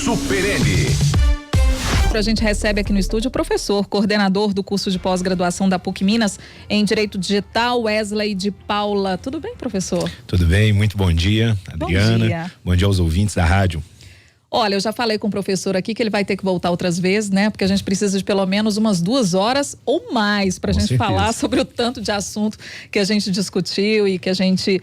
Super N. A gente recebe aqui no estúdio o professor, coordenador do curso de pós-graduação da PUC Minas em Direito Digital, Wesley de Paula. Tudo bem, professor? Tudo bem, muito bom dia, Adriana. Bom dia. Bom dia aos ouvintes da rádio. Olha, eu já falei com o professor aqui que ele vai ter que voltar outras vezes, né? Porque a gente precisa de pelo menos umas 2 horas ou mais para a gente falar sobre o tanto de assunto que a gente discutiu e que a gente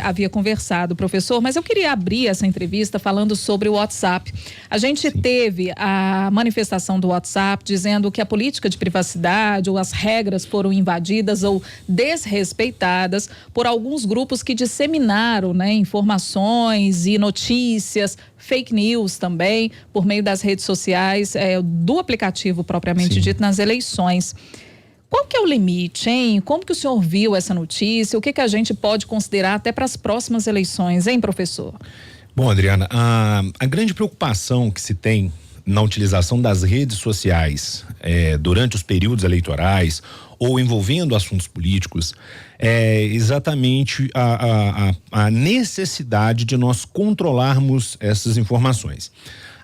havia conversado, professor. Mas eu queria abrir essa entrevista falando sobre o WhatsApp. A gente teve a manifestação do WhatsApp dizendo que a política de privacidade ou as regras foram invadidas ou desrespeitadas por alguns grupos que disseminaram, né, informações e notícias, fake news também, por meio das redes sociais, do aplicativo propriamente dito nas eleições. Qual que é o limite, hein? Como que o senhor viu essa notícia? O que a gente pode considerar até para as próximas eleições, hein, professor? Bom, Adriana, a grande preocupação que se tem na utilização das redes sociais durante os períodos eleitorais ou envolvendo assuntos políticos é exatamente a necessidade de nós controlarmos essas informações.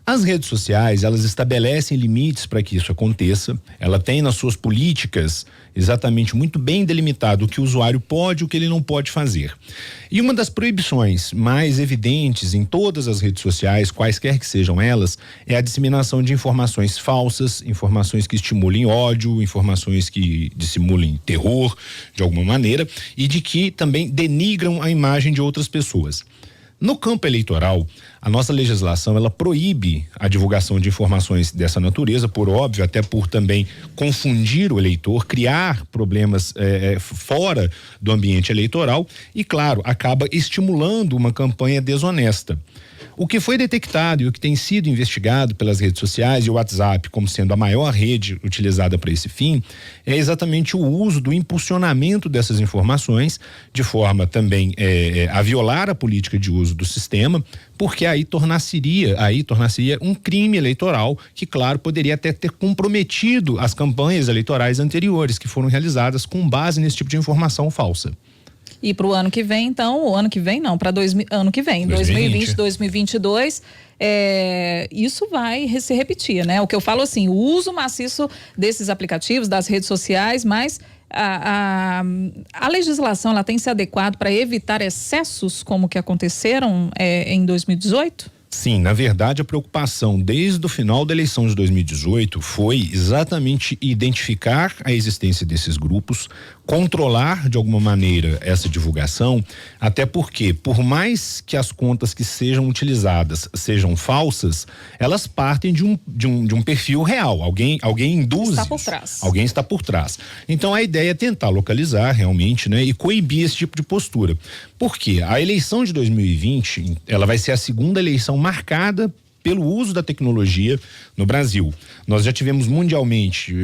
As redes sociais, elas estabelecem limites para que isso aconteça. Ela tem nas suas políticas exatamente muito bem delimitado o que o usuário pode e o que ele não pode fazer. E uma das proibições mais evidentes em todas as redes sociais, quaisquer que sejam elas, é a disseminação de informações falsas, informações que estimulem ódio, informações que dissimulem terror de alguma maneira e de que também denigram a imagem de outras pessoas. No campo eleitoral, a nossa legislação, ela proíbe a divulgação de informações dessa natureza, por óbvio, até por também confundir o eleitor, criar problemas fora do ambiente eleitoral e, claro, acaba estimulando uma campanha desonesta. O que foi detectado e o que tem sido investigado pelas redes sociais e o WhatsApp como sendo a maior rede utilizada para esse fim é exatamente o uso do impulsionamento dessas informações de forma também a violar a política de uso do sistema, porque aí tornar-se-ia um crime eleitoral que, claro, poderia até ter comprometido as campanhas eleitorais anteriores que foram realizadas com base nesse tipo de informação falsa. E para o ano que vem, então, ano que vem, 2020, 2022, isso vai se repetir, né? O que eu falo assim, o uso maciço desses aplicativos, das redes sociais, mas a legislação, ela tem se adequado para evitar excessos como que aconteceram em 2018? Sim, na verdade a preocupação desde o final da eleição de 2018 foi exatamente identificar a existência desses grupos, controlar de alguma maneira essa divulgação, até porque por mais que as contas que sejam utilizadas sejam falsas, elas partem de um perfil real, alguém induz, está por trás. Alguém está por trás. Então a ideia é tentar localizar realmente, né, e coibir esse tipo de postura. Por quê? A eleição de 2020, ela vai ser a segunda eleição marcada pelo uso da tecnologia no Brasil. Nós já tivemos mundialmente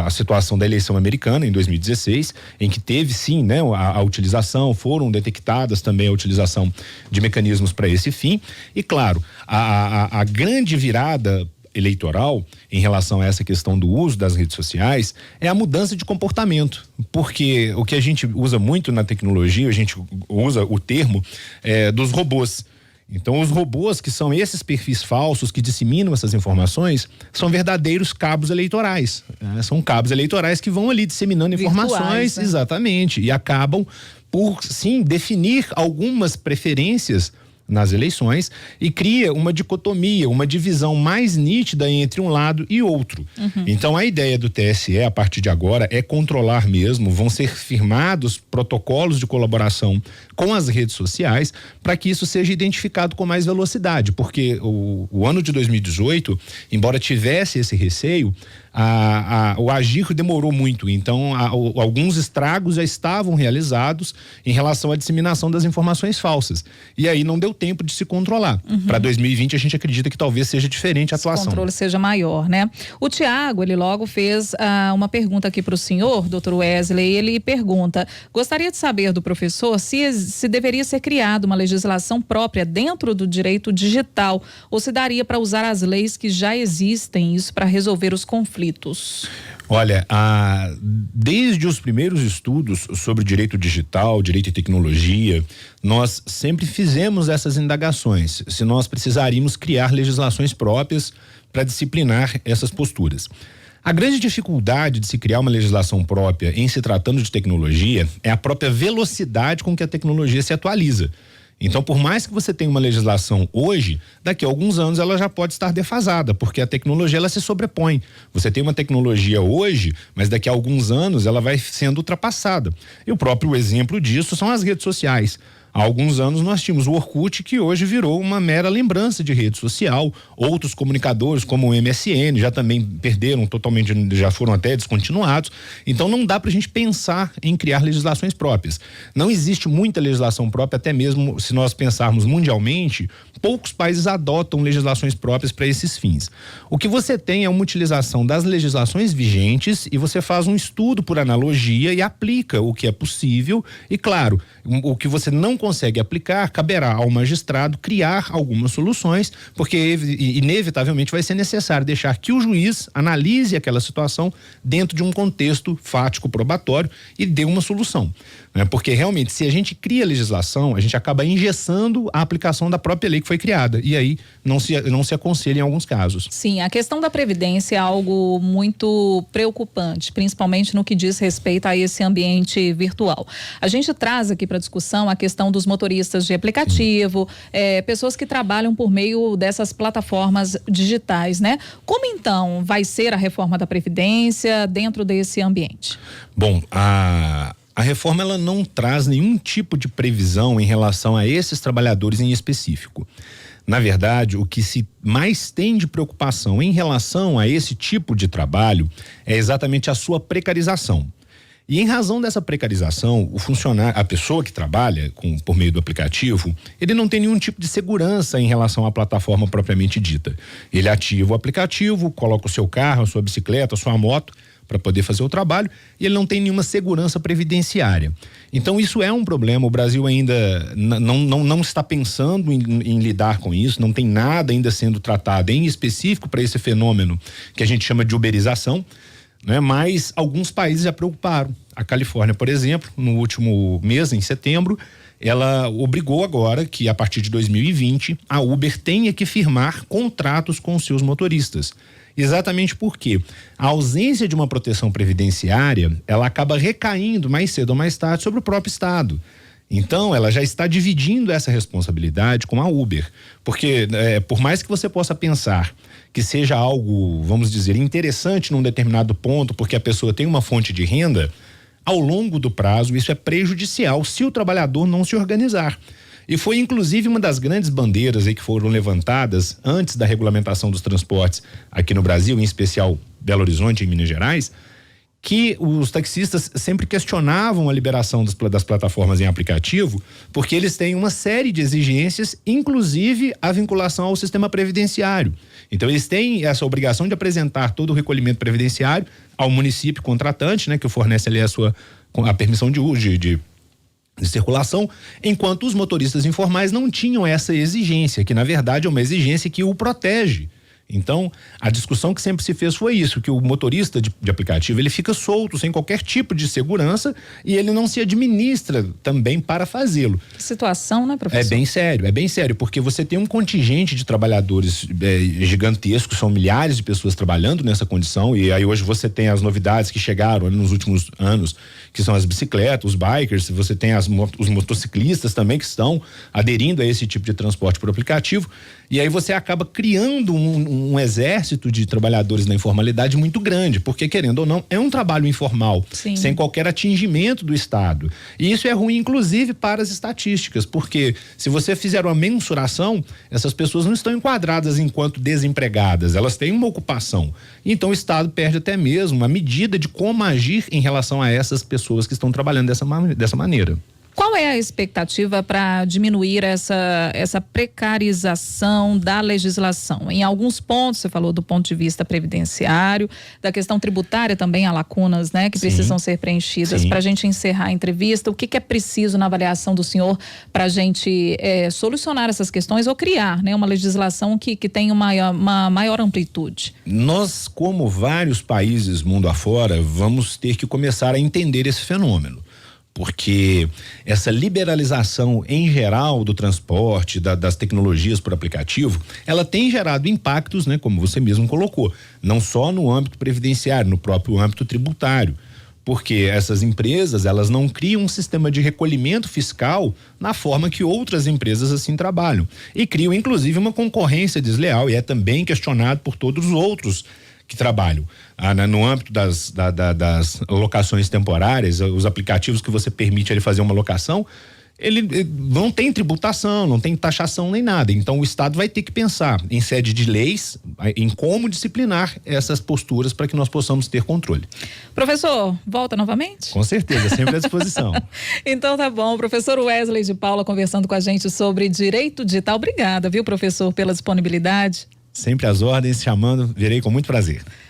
a situação da eleição americana em 2016, em que teve sim, né, a utilização, foram detectadas também a utilização de mecanismos para esse fim. E claro, a grande virada eleitoral em relação a essa questão do uso das redes sociais é a mudança de comportamento, porque o que a gente usa muito na tecnologia, a gente usa o termo dos robôs. Então os robôs, que são esses perfis falsos que disseminam essas informações, são verdadeiros cabos eleitorais, né? São cabos eleitorais que vão ali disseminando informações, virtuais, né? Exatamente, e acabam por sim definir algumas preferências nas eleições e cria uma dicotomia, uma divisão mais nítida entre um lado e outro. Então a ideia do TSE a partir de agora é controlar mesmo, vão ser firmados protocolos de colaboração com as redes sociais para que isso seja identificado com mais velocidade, porque o ano de 2018, embora tivesse esse receio, o agir demorou muito, então alguns estragos já estavam realizados em relação à disseminação das informações falsas, e aí não deu tempo de se controlar. Para 2020 a gente acredita que talvez seja diferente a atuação. O controle seja maior, né? O Tiago, ele logo fez uma pergunta aqui para o senhor, doutor Wesley. Ele pergunta: gostaria de saber do professor se deveria ser criada uma legislação própria dentro do direito digital ou se daria para usar as leis que já existem, isso para resolver os conflitos. Olha, desde os primeiros estudos sobre direito digital, direito e tecnologia, nós sempre fizemos essas indagações, se nós precisaríamos criar legislações próprias para disciplinar essas posturas. A grande dificuldade de se criar uma legislação própria em se tratando de tecnologia é a própria velocidade com que a tecnologia se atualiza. Então, por mais que você tenha uma legislação hoje, daqui a alguns anos ela já pode estar defasada, porque a tecnologia ela se sobrepõe. Você tem uma tecnologia hoje, mas daqui a alguns anos ela vai sendo ultrapassada. E o próprio exemplo disso são as redes sociais. Há alguns anos nós tínhamos o Orkut, que hoje virou uma mera lembrança de rede social. Outros comunicadores, como o MSN, já também perderam totalmente, já foram até descontinuados. Então não dá pra gente pensar em criar legislações próprias. Não existe muita legislação própria, até mesmo se nós pensarmos mundialmente, poucos países adotam legislações próprias para esses fins. O que você tem é uma utilização das legislações vigentes e você faz um estudo por analogia e aplica o que é possível e, claro, o que você não consegue aplicar, caberá ao magistrado criar algumas soluções, porque inevitavelmente vai ser necessário deixar que o juiz analise aquela situação dentro de um contexto fático probatório e dê uma solução. Porque realmente, se a gente cria legislação, a gente acaba engessando a aplicação da própria lei que foi criada, e aí não se aconselha em alguns casos. Sim, a questão da previdência é algo muito preocupante, principalmente no que diz respeito a esse ambiente virtual. A gente traz aqui para discussão a questão dos motoristas de aplicativo, pessoas que trabalham por meio dessas plataformas digitais, né? Como então vai ser a reforma da previdência dentro desse ambiente? Bom, a reforma ela não traz nenhum tipo de previsão em relação a esses trabalhadores em específico. Na verdade, o que se mais tem de preocupação em relação a esse tipo de trabalho é exatamente a sua precarização. E em razão dessa precarização, a pessoa que trabalha por meio do aplicativo, ele não tem nenhum tipo de segurança em relação à plataforma propriamente dita. Ele ativa o aplicativo, coloca o seu carro, a sua bicicleta, a sua moto para poder fazer o trabalho e ele não tem nenhuma segurança previdenciária. Então isso é um problema, o Brasil ainda não está pensando em lidar com isso, não tem nada ainda sendo tratado em específico para esse fenômeno que a gente chama de uberização, né? Mas alguns países já preocuparam. A Califórnia, por exemplo, no último mês, em setembro, ela obrigou agora que a partir de 2020 a Uber tenha que firmar contratos com seus motoristas. Exatamente porque a ausência de uma proteção previdenciária, ela acaba recaindo mais cedo ou mais tarde sobre o próprio Estado. Então, ela já está dividindo essa responsabilidade com a Uber. Porque, por mais que você possa pensar que seja algo, vamos dizer, interessante num determinado ponto, porque a pessoa tem uma fonte de renda, ao longo do prazo, isso é prejudicial se o trabalhador não se organizar. E foi inclusive uma das grandes bandeiras aí que foram levantadas antes da regulamentação dos transportes aqui no Brasil, em especial Belo Horizonte e Minas Gerais, que os taxistas sempre questionavam a liberação das plataformas em aplicativo, porque eles têm uma série de exigências, inclusive a vinculação ao sistema previdenciário. Então eles têm essa obrigação de apresentar todo o recolhimento previdenciário ao município contratante, né, que fornece ali a permissão de uso de circulação, enquanto os motoristas informais não tinham essa exigência, que na verdade é uma exigência que o protege. Então, a discussão que sempre se fez foi isso, que o motorista de aplicativo, ele fica solto, sem qualquer tipo de segurança e ele não se administra também para fazê-lo. Que situação, né, professor? É bem sério, porque você tem um contingente de trabalhadores gigantesco, são milhares de pessoas trabalhando nessa condição, e aí hoje você tem as novidades que chegaram nos últimos anos, que são as bicicletas, os bikers, você tem os motociclistas também que estão aderindo a esse tipo de transporte por aplicativo, e aí você acaba criando um exército de trabalhadores na informalidade muito grande, porque querendo ou não, é um trabalho informal, sim, sem qualquer atingimento do Estado. E isso é ruim, inclusive, para as estatísticas, porque se você fizer uma mensuração, essas pessoas não estão enquadradas enquanto desempregadas, elas têm uma ocupação. Então o Estado perde até mesmo a medida de como agir em relação a essas pessoas que estão trabalhando dessa maneira. Qual é a expectativa para diminuir essa precarização da legislação? Em alguns pontos, você falou do ponto de vista previdenciário, da questão tributária também, há lacunas, né, que precisam ser preenchidas. Para a gente encerrar a entrevista, o que é preciso na avaliação do senhor para a gente solucionar essas questões ou criar, né, uma legislação que tenha uma maior amplitude? Nós, como vários países mundo afora, vamos ter que começar a entender esse fenômeno. Porque essa liberalização em geral do transporte, das tecnologias por aplicativo, ela tem gerado impactos, né, como você mesmo colocou, não só no âmbito previdenciário, no próprio âmbito tributário. Porque essas empresas, elas não criam um sistema de recolhimento fiscal na forma que outras empresas assim trabalham. E criam, inclusive, uma concorrência desleal, e é também questionado por todos os outros que trabalham. No âmbito das locações temporárias, os aplicativos que você permite ele fazer uma locação, ele não tem tributação, não tem taxação nem nada. Então o Estado vai ter que pensar em sede de leis, em como disciplinar essas posturas para que nós possamos ter controle. Professor, volta novamente? Com certeza, sempre à disposição. Então tá bom, professor Wesley de Paula conversando com a gente sobre direito digital. Obrigada, viu, professor, pela disponibilidade. Sempre às ordens, chamando, virei com muito prazer.